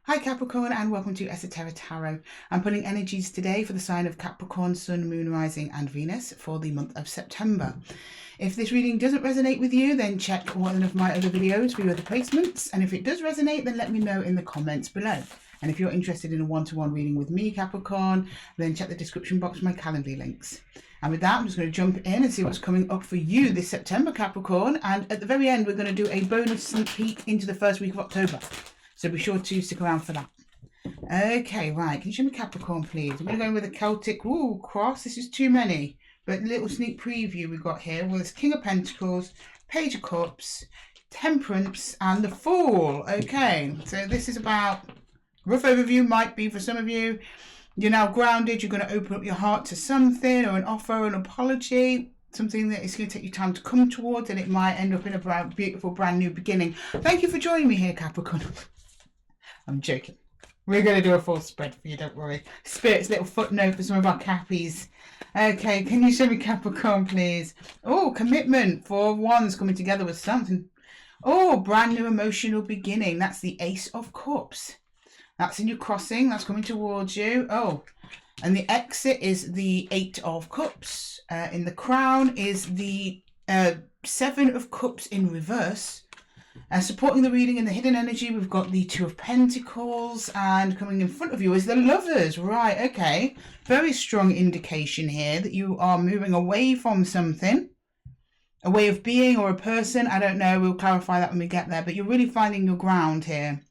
Hi Capricorn, and welcome to Esotera Tarot. I'm pulling energies today for the sign of Capricorn, Sun, Moon, Rising and Venus for the month of September. If this reading doesn't resonate with you, then check one of my other videos for your other placements, and if it does resonate, then let me know in the comments below. And if you're interested in a one-to-one reading with me, Capricorn, then check the description box for my Calendly links. And with that, I'm just going to jump in and see what's coming up for you this September, Capricorn. And at the very end, we're going to do a bonus sneak peek into the first week of October. So be sure to stick around for that. Okay, right. Can you show me Capricorn, please? I'm going to go with a Celtic cross. This is too many. But a little sneak preview we've got here. Well, there's King of Pentacles, Page of Cups, Temperance, and the Fool. Okay, so this is about... rough overview might be for some of you. You're now grounded. You're going to open up your heart to something, or an offer, or an apology. Something that is going to take you time to come towards, and it might end up in a beautiful brand new beginning. Thank you for joining me here, Capricorn. I'm joking. We're going to do a full spread for you, don't worry. Spirit's little footnote for some of our Cappies. Okay, can you show me Capricorn, please? Oh, commitment. 4 of Wands coming together with something. Oh, brand new emotional beginning. That's the Ace of Cups. That's in your crossing. That's coming towards you. Oh, and the exit is the 8 of Cups. In the crown is the 7 of Cups in reverse. Supporting the reading in the hidden energy, we've got the 2 of Pentacles, and coming in front of you is the Lovers. Right, okay. Very strong indication here that you are moving away from something, a way of being or a person. I don't know. We'll clarify that when we get there, but you're really finding your ground here.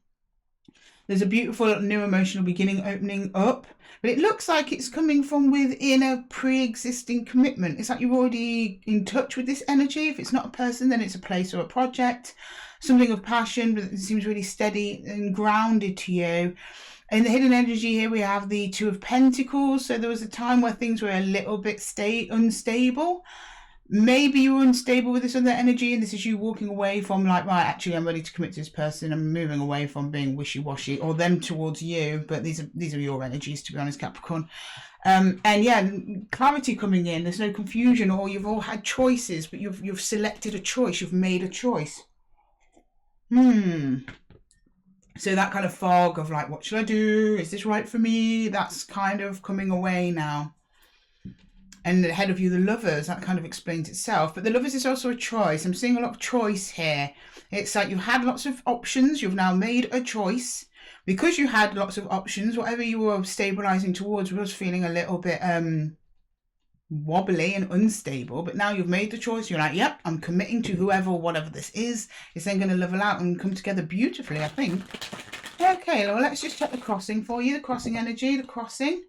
There's a beautiful new emotional beginning opening up, but it looks like it's coming from within a pre-existing commitment. It's like you're already in touch with this energy. If it's not a person, then it's a place or a project. Something of passion, but it seems really steady and grounded to you. In the hidden energy here, we have the 2 of Pentacles. So there was a time where things were a little bit unstable. Maybe you were unstable with this other energy, and this is you walking away from, like, right, actually I'm ready to commit to this person. I'm moving away from being wishy-washy, or them towards you. But these are your energies, to be honest, Capricorn. And yeah, clarity coming in. There's no confusion, or you've all had choices, but you've selected a choice. You've made a choice. So that kind of fog of like, what should I do? Is this right for me? That's kind of coming away now. And ahead of you, the Lovers, that kind of explains itself. But the Lovers is also a choice. I'm seeing a lot of choice here. It's like you've had lots of options. You've now made a choice. Because you had lots of options, whatever you were stabilizing towards was feeling a little bit wobbly and unstable. But now you've made the choice. You're like, yep, I'm committing to whoever or whatever this is. It's then going to level out and come together beautifully, I think. Okay, well, let's just check the crossing for you. The crossing energy, the crossing.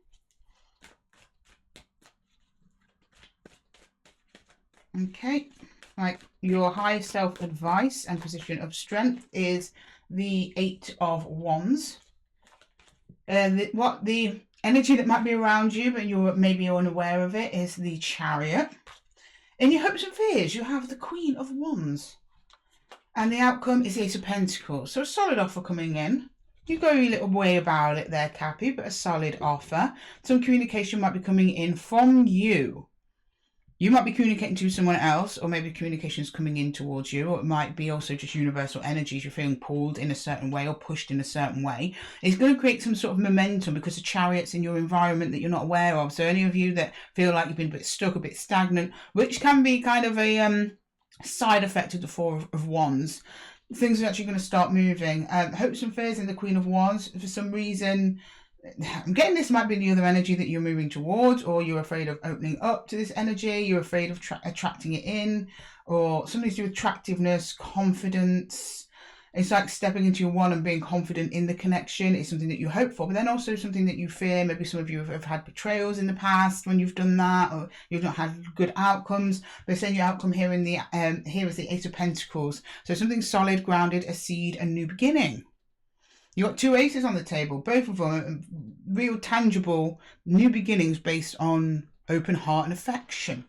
Okay, like your high self-advice and position of strength is the 8 of Wands. The energy that might be around you, but you're maybe unaware of it, is the Chariot. In your hopes and fears, you have the Queen of Wands. And the outcome is the Ace of Pentacles. So a solid offer coming in. You go a little way about it there, Cappy, but a solid offer. Some communication might be coming in from you. You might be communicating to someone else, or maybe communication is coming in towards you, or it might be also just universal energies. You're feeling pulled in a certain way or pushed in a certain way. It's going to create some sort of momentum because the Chariot's in your environment that you're not aware of. So any of you that feel like you've been a bit stuck, a bit stagnant, which can be kind of a side effect of the 4 of Wands, things are actually going to start moving. Hopes and fears in the Queen of Wands. For some reason, I'm getting this might be the other energy that you're moving towards, or you're afraid of opening up to this energy. You're afraid of attracting it in, or something to do with attractiveness, confidence. It's like stepping into your one and being confident in the connection is something that you hope for, but then also something that you fear. Maybe some of you have had betrayals in the past when you've done that, or you've not had good outcomes. They're saying your outcome here in the here is the 8 of Pentacles. So something solid, grounded, a seed, a new beginning. You got 2 aces on the table, both of them are real tangible new beginnings based on open heart and affection.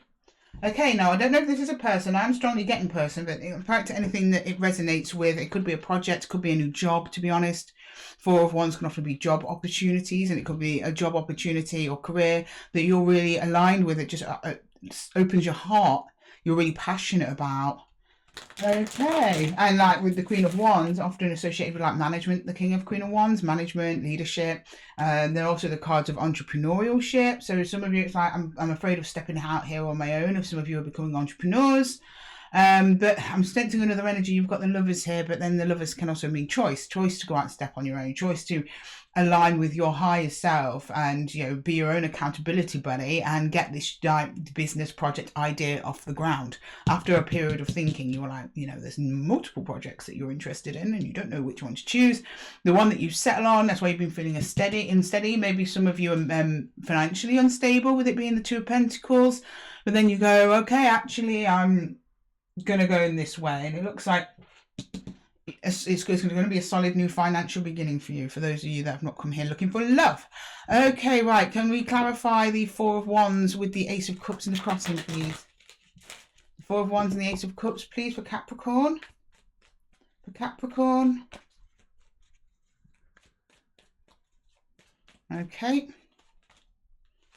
Okay, now I don't know if this is a person. I'm strongly getting person, but in fact, anything that it resonates with, it could be a project, could be a new job, to be honest. 4 of Wands can often be job opportunities, and it could be a job opportunity or career that you're really aligned with. It just opens your heart. You're really passionate about. Okay, and like with the Queen of Wands, often associated with like management, the King of Queen of Wands, management, leadership. They're also the cards of entrepreneurship. So some of you, it's like, I'm afraid of stepping out here on my own. If some of you are becoming entrepreneurs. But I'm sensing another energy. You've got the Lovers here, but then the Lovers can also mean choice to go out and step on your own, choice to align with your higher self and, you know, be your own accountability buddy and get this business project idea off the ground. After a period of thinking, you were like, you know, there's multiple projects that you're interested in and you don't know which one to choose. The one that you settle on, that's why you've been feeling unsteady. Maybe some of you are financially unstable with it being the Two of Pentacles, but then you go, okay, actually I'm going to go in this way, and it looks like it's going to be a solid new financial beginning for you, for those of you that have not come here looking for love. Okay, right, can we clarify the Four of Wands with the Ace of Cups and the crossing, please? The Four of Wands and the Ace of Cups, please, for Capricorn. Okay.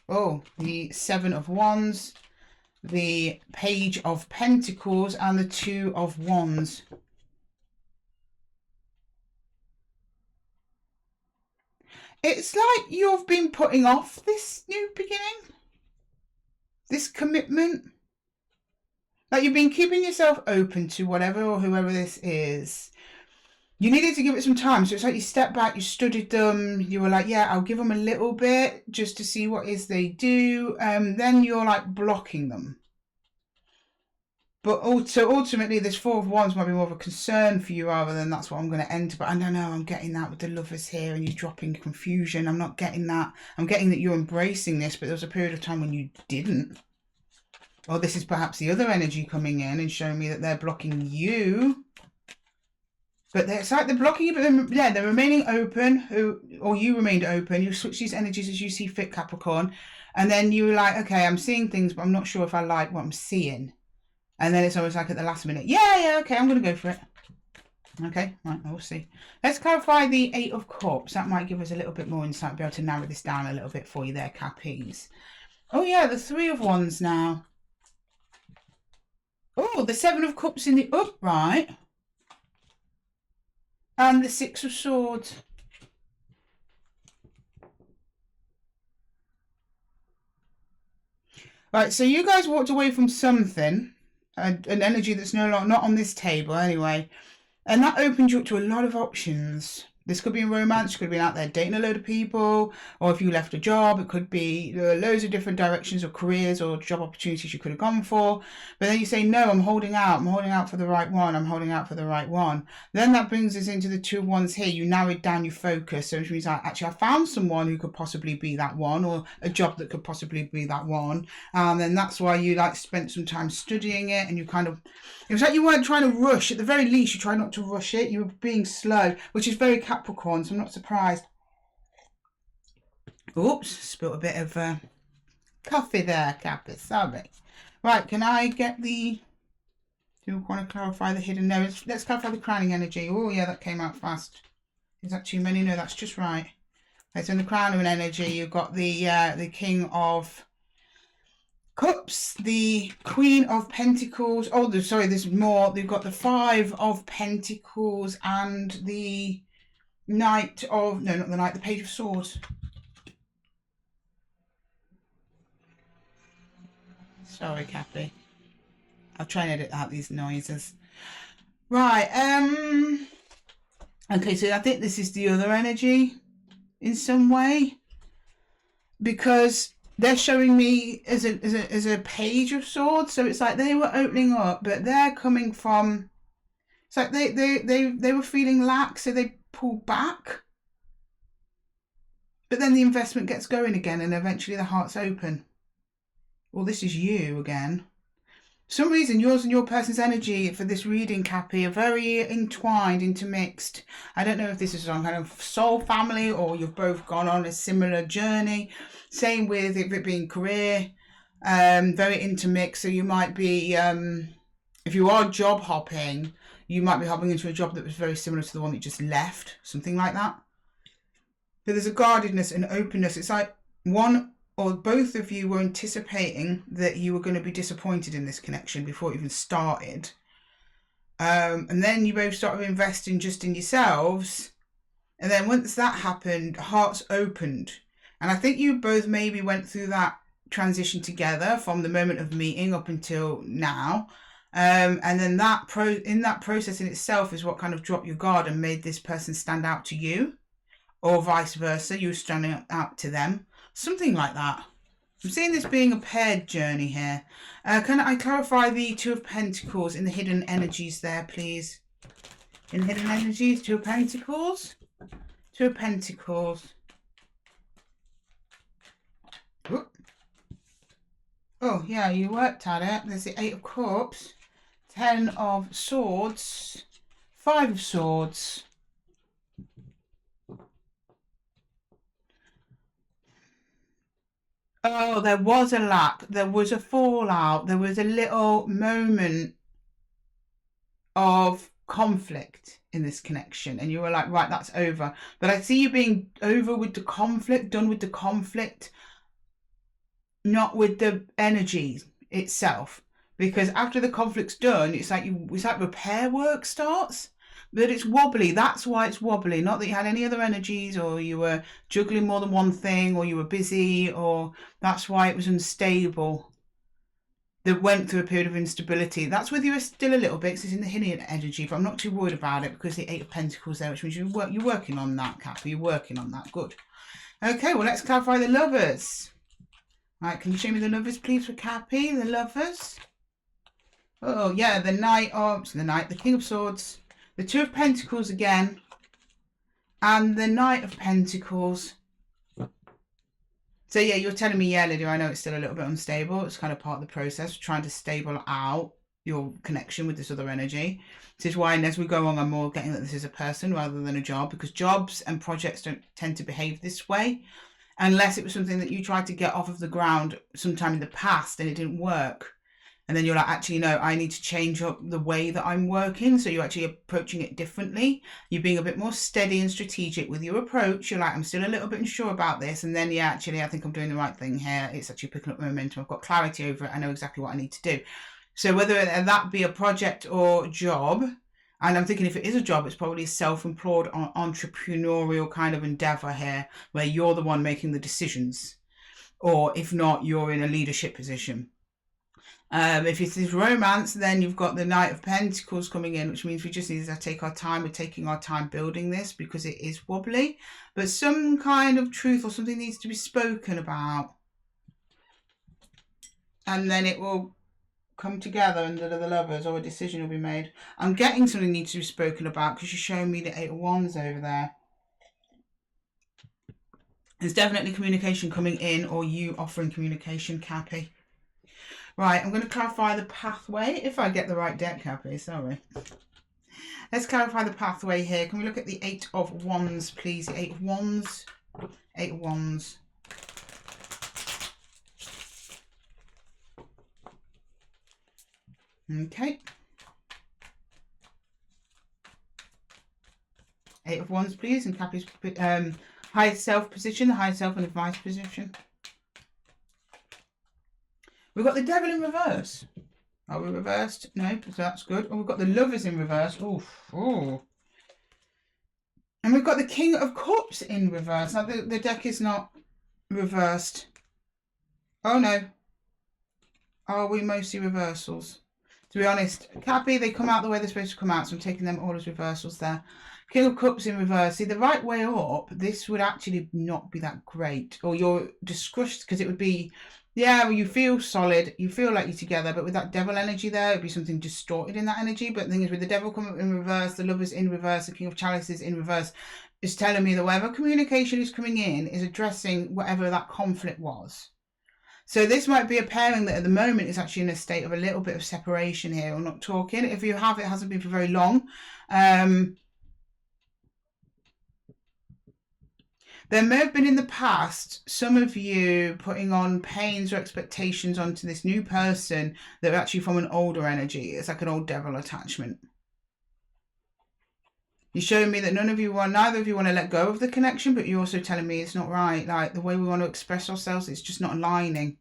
Oh, the Seven of Wands, the Page of Pentacles, and the Two of Wands. It's like you've been putting off this new beginning, this commitment. Like you've been keeping yourself open to whatever or whoever this is. You needed to give it some time. So it's like you stepped back, you studied them, you were like, yeah, I'll give them a little bit just to see what it is they do. Then you're like blocking them. But also, ultimately, this Four of Wands might be more of a concern for you rather than that's what I'm going to enter. But I don't know, I'm getting that with the Lovers here and you dropping confusion. I'm not getting that. I'm getting that you're embracing this, but there was a period of time when you didn't. Or this is perhaps the other energy coming in and showing me that they're blocking you. But it's like they're blocking you, but they're remaining open, or you remained open. You switch these energies as you see fit, Capricorn. And then you were like, okay, I'm seeing things, but I'm not sure if I like what I'm seeing. And then it's always like at the last minute, yeah, okay, I'm going to go for it. Okay, right, we'll see. Let's clarify the Eight of Cups. That might give us a little bit more insight, be able to narrow this down a little bit for you there, Cappies. Oh, yeah, the Three of Wands now. Oh, the Seven of Cups in the upright. And the Six of Swords. Right, so you guys walked away from something. An energy that's no longer, not on this table anyway, and that opened you up to a lot of options. This could be in romance, you could have been out there dating a load of people, or if you left a job, it could be loads of different directions or careers or job opportunities you could have gone for. But then you say, no, I'm holding out for the right one, Then that brings us into the Two of Wands here. You narrowed down your focus, so which means actually I found someone who could possibly be that one, or a job that could possibly be that one. And then that's why you like spent some time studying it, and you kind of, it was like you weren't trying to rush. At the very least, you try not to rush it. You were being slow, which is very Capricorn, so I'm not surprised. Oops, spilled a bit of coffee there, Capri. Sorry. Right, can I get the... Do you want to clarify the hidden? No, let's clarify the crowning energy. Oh, yeah, that came out fast. Is that too many? No, that's just right. Okay, so in the crowning energy, you've got the King of Cups, the Queen of Pentacles. Oh, sorry, there's more. They've got the Five of Pentacles and the Knight of... No, not the Knight, the Page of Swords. Sorry, Kathy. I'll try and edit out these noises. Right, okay, so I think this is the other energy in some way, because they're showing me as a Page of Swords, so it's like they were opening up, but they're coming from... It's like they were feeling lax, so they pulled back. But then the investment gets going again, and eventually the heart's open. Well, this is you again. For some reason, yours and your person's energy for this reading, Cappy, are very entwined, intermixed. I don't know if this is some kind of soul family or you've both gone on a similar journey. Same with it being career, very intermixed. So you might be, if you are job hopping, you might be hopping into a job that was very similar to the one that you just left, something like that. But there's a guardedness and openness. It's like one or both of you were anticipating that you were going to be disappointed in this connection before it even started. And then you both started investing just in yourselves. And then once that happened, hearts opened. And I think you both maybe went through that transition together from the moment of meeting up until now. And then in that process in itself is what kind of dropped your guard and made this person stand out to you, or vice versa, you standing out to them. Something like that. I'm seeing this being a paired journey here. Can I clarify the Two of Pentacles in the hidden energies there, please? In hidden energies, Two of Pentacles. Two of Pentacles. Ooh. Oh, yeah, you worked at it. There's the Eight of Cups. 10 of Swords. 5 of Swords. Oh, there was a lack. There was a fallout. There was a little moment of conflict in this connection. And you were like, right, that's over. But I see you being over with the conflict, done with the conflict, not with the energy itself. Because after the conflict's done, it's like repair work starts. But it's wobbly. That's why it's wobbly. Not that you had any other energies, or you were juggling more than one thing, or you were busy, or that's why it was unstable. That went through a period of instability. That's with you still a little bit, because it's in the hidden energy, but I'm not too worried about it because the Eight of Pentacles there, which means you're working on that, Cap. You're working on that. Good. Okay, well, let's clarify the Lovers. Right, can you show me the Lovers, please, for Cappy? The Lovers. Oh, yeah, the King of Swords. The Two of Pentacles again, and the Knight of Pentacles. So yeah, you're telling me, yeah, Lydia, I know it's still a little bit unstable. It's kind of part of the process, trying to stable out your connection with this other energy. This is why, and as we go on, I'm more getting that this is a person rather than a job, because jobs and projects don't tend to behave this way, unless it was something that you tried to get off of the ground sometime in the past and it didn't work. And then you're like, actually, no, I need to change up the way that I'm working. So you're actually approaching it differently. You're being a bit more steady and strategic with your approach. You're like, I'm still a little bit unsure about this. And then, yeah, actually, I think I'm doing the right thing here. It's actually picking up momentum. I've got clarity over it. I know exactly what I need to do. So whether that be a project or job, and I'm thinking if it is a job, it's probably a self-employed entrepreneurial kind of endeavor here, where you're the one making the decisions. Or if not, you're in a leadership position. If it is romance, then you've got the Knight of Pentacles coming in, which means we just need to take our time. We're taking our time building this because it is wobbly. But some kind of truth or something needs to be spoken about. And then it will come together under the Lovers, or a decision will be made. I'm getting something needs to be spoken about because you're showing me the Eight of Wands over there. There's definitely communication coming in, or you offering communication, Cappy. Right, I'm going to clarify the pathway, if I get the right deck, Cappy, sorry. Let's clarify the pathway here. Can we look at the Eight of Wands, please? The Eight of Wands. Eight of Wands. Okay. Eight of Wands, please, and Cappy's higher self position, the higher self and advice position. We've got the Devil in reverse. Are we reversed? No, so that's good. Oh, we've got the Lovers in reverse. Oh. And we've got the King of Cups in reverse. Now, the deck is not reversed. Oh, no. Are we mostly reversals? To be honest, Cappy, they come out the way they're supposed to come out, so I'm taking them all as reversals there. King of Cups in reverse. See, the right way up, this would actually not be that great. Or you're disgusted, because it would be... Yeah, well, you feel solid, you feel like you're together, but with that Devil energy there, it'd be something distorted in that energy. But the thing is, with the Devil coming in reverse, the Lovers in reverse, the King of Chalices in reverse, is telling me that whatever communication is coming in is addressing whatever that conflict was. So this might be a pairing that at the moment is actually in a state of a little bit of separation here, or not talking. If you have, it hasn't been for very long. There may have been in the past some of you putting on pains or expectations onto this new person that are actually from an older energy. It's like an old devil attachment. You're showing me that neither of you want to let go of the connection, but you're also telling me it's not right. Like the way we want to express ourselves, it's just not aligning.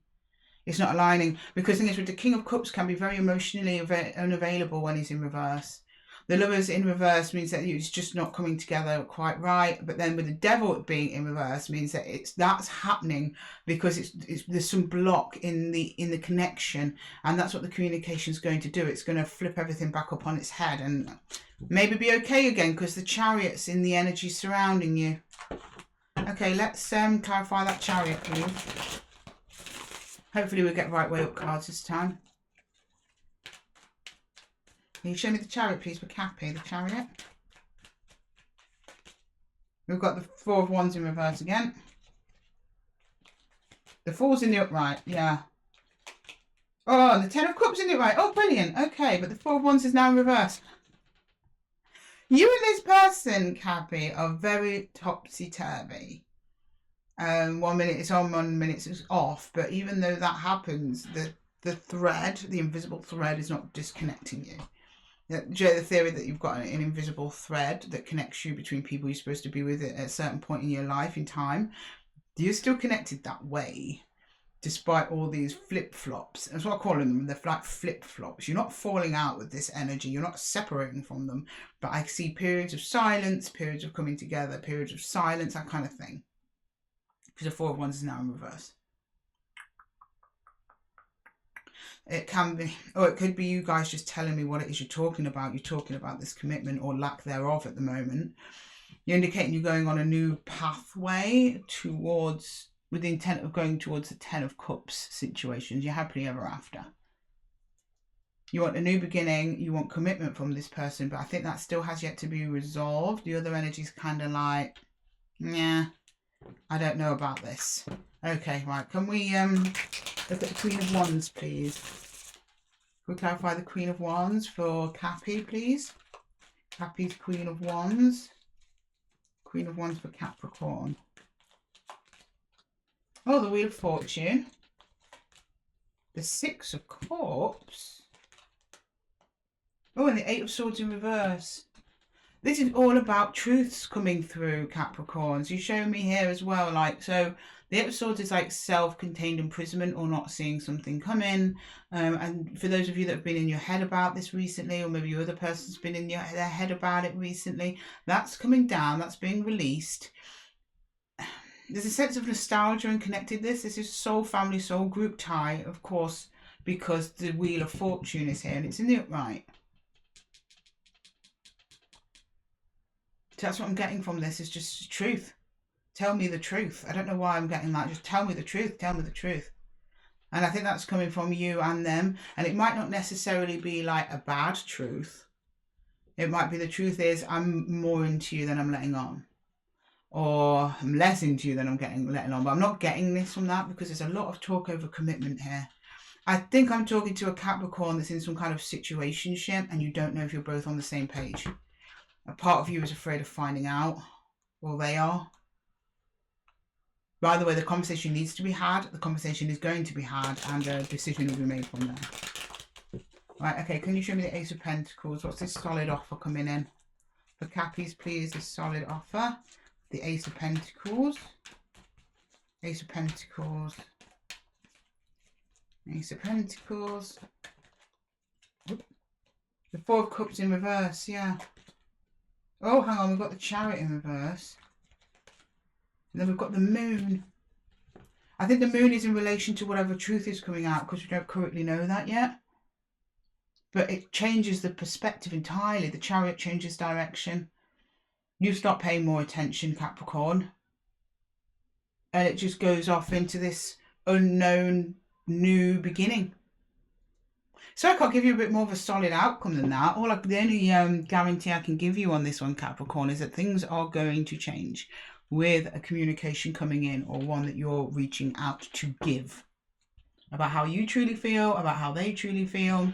It's not aligning. Because the thing is, with the King of Cups can be very emotionally unavailable when he's in reverse. The Lovers in reverse means that it's just not coming together quite right. But then with the Devil being in reverse means that that's happening because there's some block in the connection, and that's what the communication is going to do. It's going to flip everything back up on its head and maybe be okay again because the Chariot's in the energy surrounding you. Okay, let's clarify that Chariot, please. Hopefully we'll get right way up cards this time. Can you show me the Chariot, please, for Cappy, the Chariot? We've got the Four of Wands in reverse again. The Four's in the upright, yeah. Oh, and the Ten of Cups in the upright. Oh, brilliant. Okay, but the Four of Wands is now in reverse. You and this person, Cappy, are very topsy-turvy. 1 minute it's on, 1 minute it's off. But even though that happens, the thread, the invisible thread, is not disconnecting you. The theory that you've got an invisible thread that connects you between people you're supposed to be with at a certain point in your life in time, you're still connected that way, despite all these flip-flops. That's what I call them. They're like flip-flops. You're not falling out with this energy. You're not separating from them. But I see periods of silence, periods of coming together, periods of silence, that kind of thing. Because the Four of Wands is now in reverse. It can be, or it could be you guys just telling me what it is you're talking about. You're talking about this commitment or lack thereof at the moment. You're indicating you're going on a new pathway towards, with the intent of going towards the Ten of Cups situations. You're happily ever after. You want a new beginning. You want commitment from this person, but I think that still has yet to be resolved. The other energy's kind of like, yeah, I don't know about this. Okay, right. Can we look at the Queen of Wands, please? Can we clarify the Queen of Wands for Cappy, please? Cappy's Queen of Wands. Queen of Wands for Capricorn. Oh, the Wheel of Fortune. The Six of Cups. Oh, and the Eight of Swords in reverse. This is all about truths coming through, Capricorns. You show me here as well, like, so the Eight of Swords is like self-contained imprisonment or not seeing something coming. And for those of you that have been in your head about this recently, or maybe your other person's been in their head about it recently, that's coming down, that's being released. There's a sense of nostalgia and connectedness. This is soul family, soul group tie, of course, because the Wheel of Fortune is here and it's in the upright. So that's what I'm getting from this, is just truth. Tell me the truth. I don't know why I'm getting that. Just tell me the truth. Tell me the truth. And I think that's coming from you and them. And it might not necessarily be like a bad truth. It might be the truth is I'm more into you than I'm letting on. Or I'm less into you than I'm letting on. But I'm not getting this from that because there's a lot of talk over commitment here. I think I'm talking to a Capricorn that's in some kind of situationship and you don't know if you're both on the same page. A part of you is afraid of finding out. Well, they are. By the way, the conversation needs to be had. The conversation is going to be had, and a decision will be made from there. Right, okay, can you show me the Ace of Pentacles? What's this solid offer coming in? For Cappies, please, this solid offer. The Ace of Pentacles. Ace of Pentacles. Ace of Pentacles. The Four of Cups in reverse, yeah. Oh, hang on, we've got the Chariot in reverse. And then we've got the Moon. I think the Moon is in relation to whatever truth is coming out because we don't currently know that yet. But it changes the perspective entirely. The Chariot changes direction. You start paying more attention, Capricorn. And it just goes off into this unknown new beginning. So I can't give you a bit more of a solid outcome than that. The only guarantee I can give you on this one, Capricorn, is that things are going to change with a communication coming in, or one that you're reaching out to give about how you truly feel, about how they truly feel.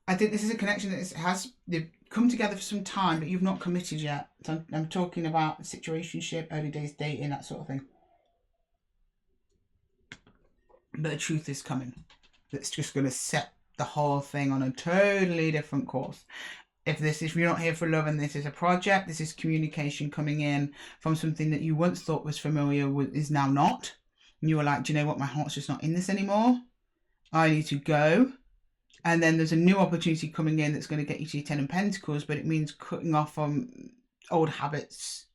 I think this is a connection that they've come together for some time, but you've not committed yet. So I'm talking about situationship, early days dating, that sort of thing. But the truth is coming. That's just going to set the whole thing on a totally different course. If you're not here for love and this is a project, this is communication coming in from something that you once thought was familiar with is now not. And you were like, do you know what? My heart's just not in this anymore. I need to go. And then there's a new opportunity coming in that's going to get you to your 10 of Pentacles, but it means cutting off on old habits,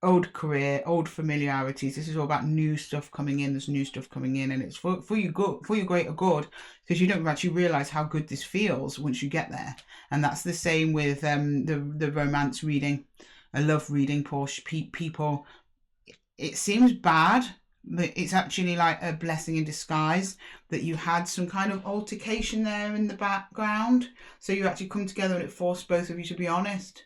old career, old familiarities. This is all about new stuff coming in. There's new stuff coming in, and it's for you good, for your greater good, because you don't actually realize how good this feels once you get there. And that's the same with the romance reading, a love reading for people. It seems bad, but it's actually like a blessing in disguise that you had some kind of altercation there in the background. So you actually come together and it forced both of you to be honest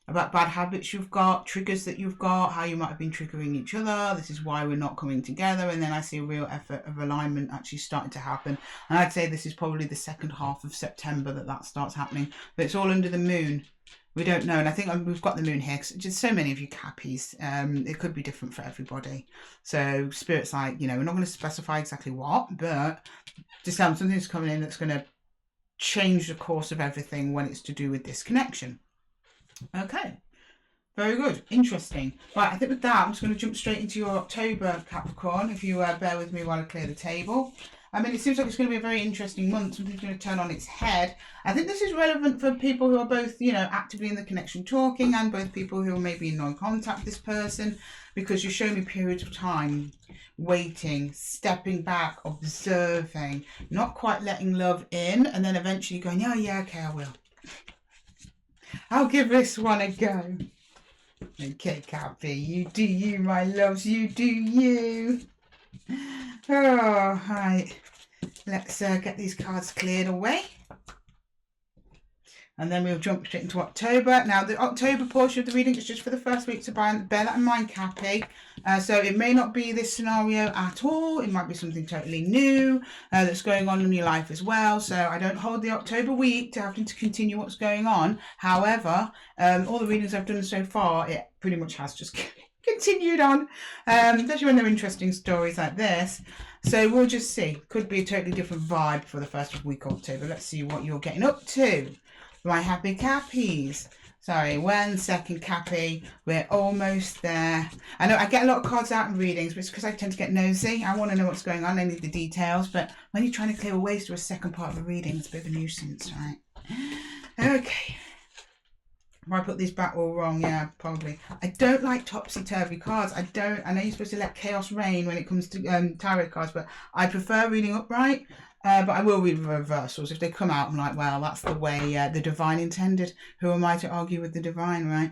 about bad habits you've got, triggers that you've got, how you might have been triggering each other. This is why we're not coming together. And then I see a real effort of alignment actually starting to happen. And I'd say this is probably the second half of September that starts happening. But it's all under the moon. We don't know. And I think we've got the moon here because just so many of you Cappies. It could be different for everybody. So Spirit's like, you know, we're not going to specify exactly what, but just something's coming in that's going to change the course of everything when it's to do with this connection. Okay, very good, interesting. Right, I think with that I'm just going to jump straight into your October, Capricorn, if you bear with me while I clear the table. I mean, it seems like it's going to be a very interesting month. Something's going to turn on its head. I think this is relevant for people who are both, you know, actively in the connection talking, and both people who are maybe in non-contact with this person, because you're showing me periods of time, waiting, stepping back, observing, not quite letting love in, and then eventually going, oh yeah, okay, I will. I'll give this one a go. Okay, Cappy, you do you, my loves, you do you. Oh, right. Let's get these cards cleared away. And then we'll jump straight into October. Now, the October portion of the reading is just for the first week, so bear that in mind, Cappy. So it may not be this scenario at all. It might be something totally new that's going on in your life as well. So I don't hold the October week to having to continue what's going on. However, all the readings I've done so far, it pretty much has just continued on, especially when they're interesting stories like this. So we'll just see. Could be a totally different vibe for the first week of October. Let's see what you're getting up to. My happy Cappies. Sorry, 1 second, Cappy. We're almost there. I know I get a lot of cards out in readings, but it's because I tend to get nosy. I want to know what's going on. I need the details. But when you're trying to clear ways to a second part of a reading, it's a bit of a nuisance, right? Okay. If I put these back all wrong, yeah, probably. I don't like topsy-turvy cards. I know you're supposed to let chaos reign when it comes to tarot cards, but I prefer reading upright. But I will read reversals. If they come out, I'm like, well, that's the way the divine intended. Who am I to argue with the divine, right?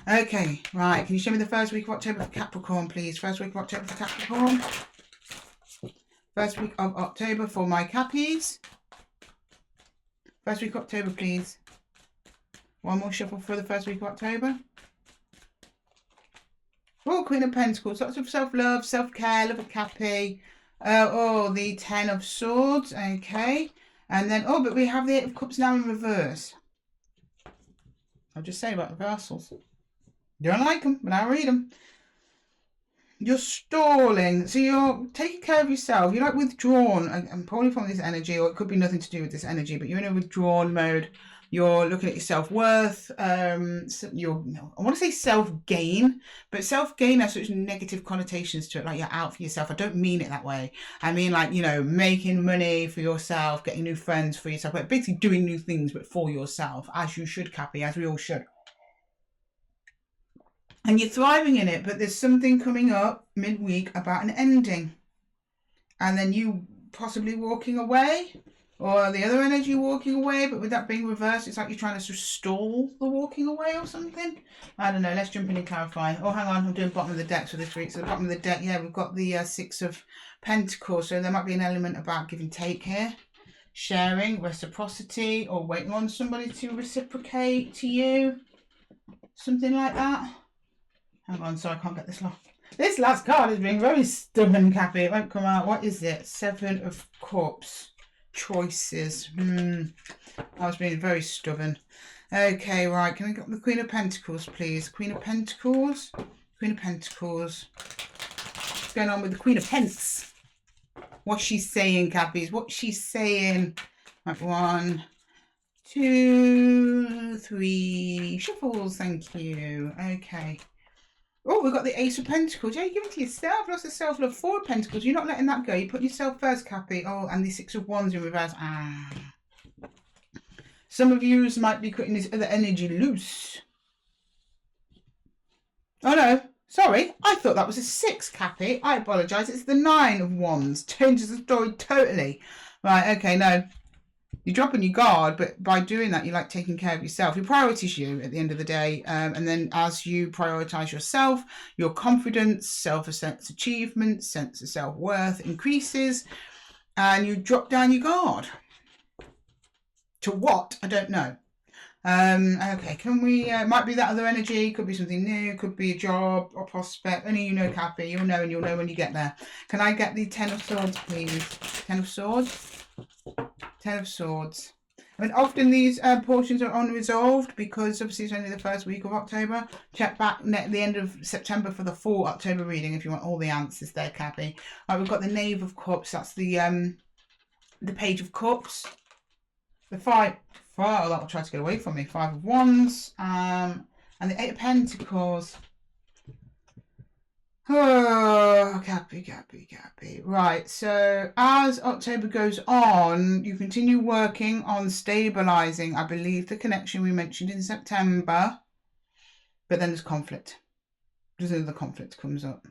Okay, right. Can you show me the first week of October for Capricorn, please? First week of October for Capricorn. First week of October for my Cappies. First week of October, please. One more shuffle for the first week of October. Oh, Queen of Pentacles. Lots of self-love, self-care, love a Cappy. Oh, the 10 of Swords. Okay. And then, oh, but we have the 8 of Cups now in reverse. I'll just say about reversals. Don't like them, but I'll read them. You're stalling. So you're taking care of yourself. You're like withdrawn. I'm probably from this energy, or it could be nothing to do with this energy, but you're in a withdrawn mode. You're looking at your self-worth. I want to say self-gain, but self-gain has such negative connotations to it, like you're out for yourself. I don't mean it that way. I mean, like, you know, making money for yourself, getting new friends for yourself, but basically doing new things, but for yourself, as you should, Cappy, as we all should. And you're thriving in it, but there's something coming up midweek about an ending. And then you possibly walking away. Or the other energy walking away, but with that being reversed, it's like you're trying to sort of stall the walking away or something. I don't know. Let's jump in and clarify. Oh, hang on. I'm doing bottom of the deck for this week. So the bottom of the deck, yeah, we've got the 6 of Pentacles. So there might be an element about give and take here. Sharing, reciprocity, or waiting on somebody to reciprocate to you. Something like that. Hang on, sorry, I can't get this last. This last card is being very stubborn, Cappy. It won't come out. What is it? 7 of Cups. Choices. I was being very stubborn. Okay, right. Can we get the Queen of Pentacles, please? Queen of Pentacles. Queen of Pentacles. What's going on with the Queen of Pence? What's she saying, Cappies? What's she saying? Right, 1, 2, 3 shuffles. Thank you. Okay. Oh, we've got the Ace of Pentacles. Yeah, you give it to yourself. Lots of self-love. 4 of Pentacles. You're not letting that go. You're putting yourself first, Cappy. Oh, and the 6 of Wands in reverse. Ah. Some of you might be cutting this other energy loose. Oh no, sorry, I thought that was a 6, Cappy. I apologise, it's the 9 of Wands. Changes the story totally. Right, okay, no. You're dropping your guard, but by doing that, you're like taking care of yourself. Your priority is you at the end of the day. And then as you prioritise yourself, your confidence, self-sense achievement, sense of self-worth increases, and you drop down your guard. To what? I don't know. Okay, can we, might be that other energy, could be something new, could be a job or prospect. Only you know, Cappy, you'll know, and you'll know when you get there. Can I get the 10 of Swords, please? 10 of Swords? 10 of Swords. I mean, often these portions are unresolved because obviously it's only the first week of October. Check back at the end of September for the full October reading if you want all the answers there, Cappy. Right, we've got the Knave of Cups. That's the Page of Cups. The 5. Oh, that will try to get away from me. 5 of Wands. And the 8 of Pentacles. Oh, Cappy. Right, so as October goes on, you continue working on stabilising, I believe, the connection we mentioned in September. But then there's conflict. There's another conflict comes up.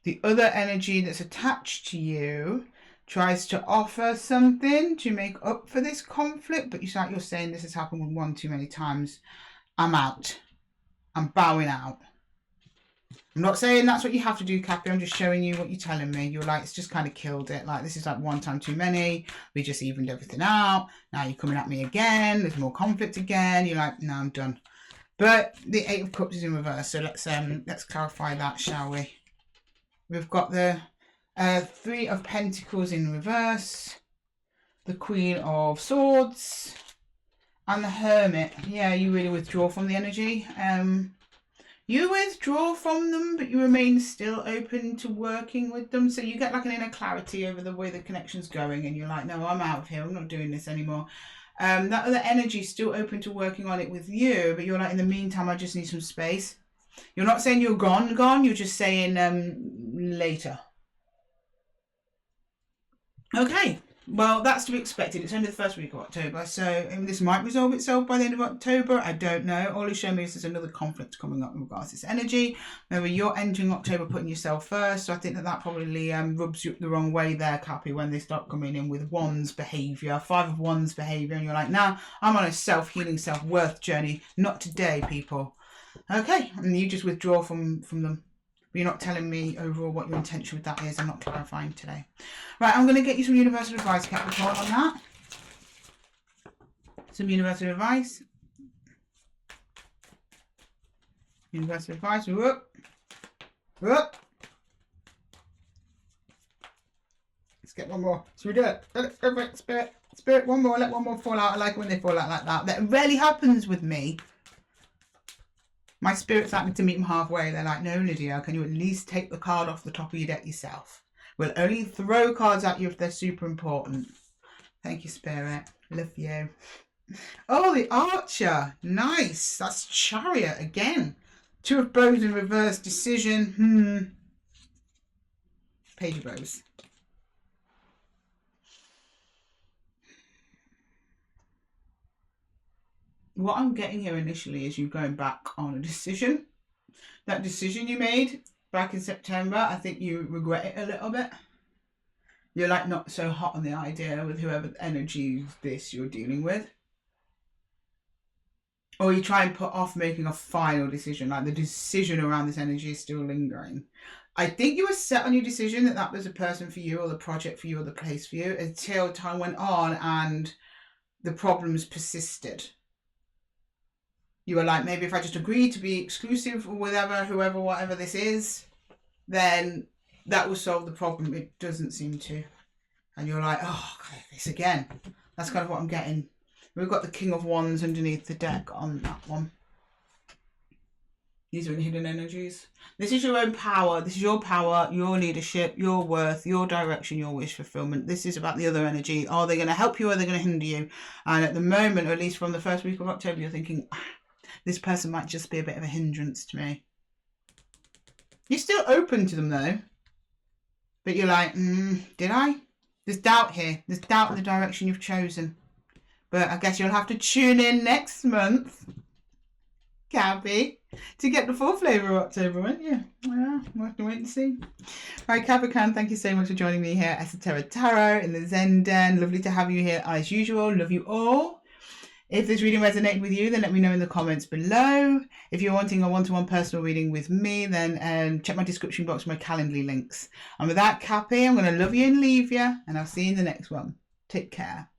The other energy that's attached to you tries to offer something to make up for this conflict, but you're saying this has happened with one too many times. I'm out. I'm bowing out. I'm not saying that's what you have to do, Cappy. I'm just showing you what you're telling me. You're like, it's just kind of killed it. Like, this is like one time too many. We just evened everything out. Now you're coming at me again. There's more conflict again. You're like, no, I'm done. But the 8 of Cups is in reverse. So let's clarify that, shall we? We've got the 3 of Pentacles in reverse. The Queen of Swords. And the Hermit. Yeah, you really withdraw from the energy. You withdraw from them, but you remain still open to working with them. So you get like an inner clarity over the way the connection's going, and you're like, no, I'm out of here. I'm not doing this anymore. That other energy is still open to working on it with you, but you're like, in the meantime, I just need some space. You're not saying you're gone. You're just saying later. Okay. Well, that's to be expected. It's only the first week of October, so this might resolve itself by the end of October. I don't know. All it's showing me is there's another conflict coming up in regards to this energy. Remember, you're entering October putting yourself first, so I think that probably rubs you the wrong way there, Cappy, when they start coming in with Wands behaviour, 5 of Wands behaviour, and you're like, nah, I'm on a self-healing, self-worth journey. Not today, people. Okay, and you just withdraw from them. But you're not telling me overall what your intention with that is. I'm not clarifying today. Right, I'm going to get you some universal advice, Capricorn, on that. Some universal advice. Universal advice. Whoop. Whoop. Let's get one more. Should we do it? Perfect. Spirit. Spirit, one more. Let one more fall out. I like it when they fall out like that. That rarely happens with me. My spirit's like me to meet them halfway. They're like, no, Lydia, can you at least take the card off the top of your deck yourself? We'll only throw cards at you if they're super important. Thank you, Spirit. Love you. Oh, the Archer. Nice. That's Chariot again. 2 of Bows in reverse. Decision. Page of Bows. What I'm getting here initially is you going back on a decision. That decision you made back in September, I think you regret it a little bit. You're like not so hot on the idea with whoever energy this you're dealing with. Or you try and put off making a final decision, like the decision around this energy is still lingering. I think you were set on your decision that was a person for you or the project for you or the place for you until time went on and the problems persisted. You were like, maybe if I just agree to be exclusive with whoever, whatever this is, then that will solve the problem. It doesn't seem to. And you're like, oh, this again. That's kind of what I'm getting. We've got the King of Wands underneath the deck on that one. These are hidden energies. This is your own power. This is your power, your leadership, your worth, your direction, your wish fulfillment. This is about the other energy. Are they going to help you or are they going to hinder you? And at the moment, or at least from the first week of October, you're thinking, this person might just be a bit of a hindrance to me. You're still open to them though. But you're like, did I? There's doubt here. There's doubt in the direction you've chosen. But I guess you'll have to tune in next month, Cappy, to get the full flavour of October, won't you? Yeah, we'll have to wait and see. Right, Capricorn, thank you so much for joining me here at Esotera Tarot in the Zen Den. Lovely to have you here as usual. Love you all. If this reading resonated with you, then let me know in the comments below. If you're wanting a one-to-one personal reading with me, then check my description box for my Calendly links. And with that, Cappy, I'm going to love you and leave you, and I'll see you in the next one. Take care.